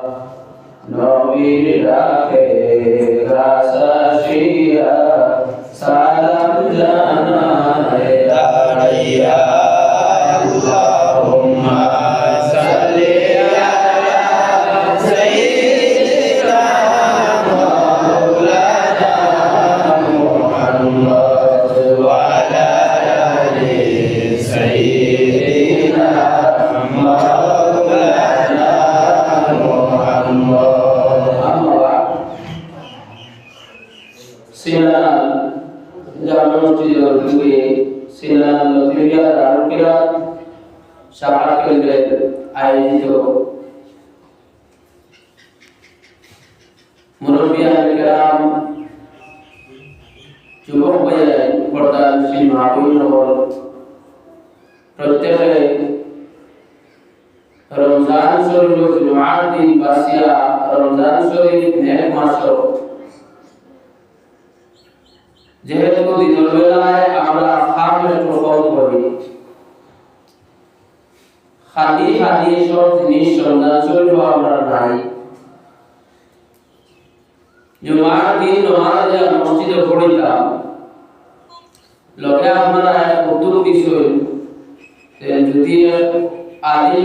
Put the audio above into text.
নবীর ডাকে রাসাশিয়া সালাম জানায় দাঁড়াইয়া আল্লাহুম্মা সাল্লি আলা সাইয়্যিদিনা মাওলানা মুহাম্মদ ওয়া আলা আলি সাইয়্যিদিনা মাওলানা মুহাম্মদ। সিনান জামে মসজিদের দুয়ে সিনান লতিফিয়া দারুকিরা শাখা কেন্দ্রের আয়োজিত মুরব্বিয়ান কেরাম যুবক ভাইয়ের প্রধান শ্রী মাহবুবনগর প্রত্যেকে রমজান শরীফ জুমার দিন বাসিয়া রমজান শরীফ নেক মাস যেহেতু দিনের বেলায় আমরা খামের প্রকল্প করি খালি খালি সব জিনিস রমজান শরীফ আমরা নাই জুমার দিন নামাজ মসজিদে পড়িতাম লোকে আপনারা উত্তর দিছেন যদি আদিন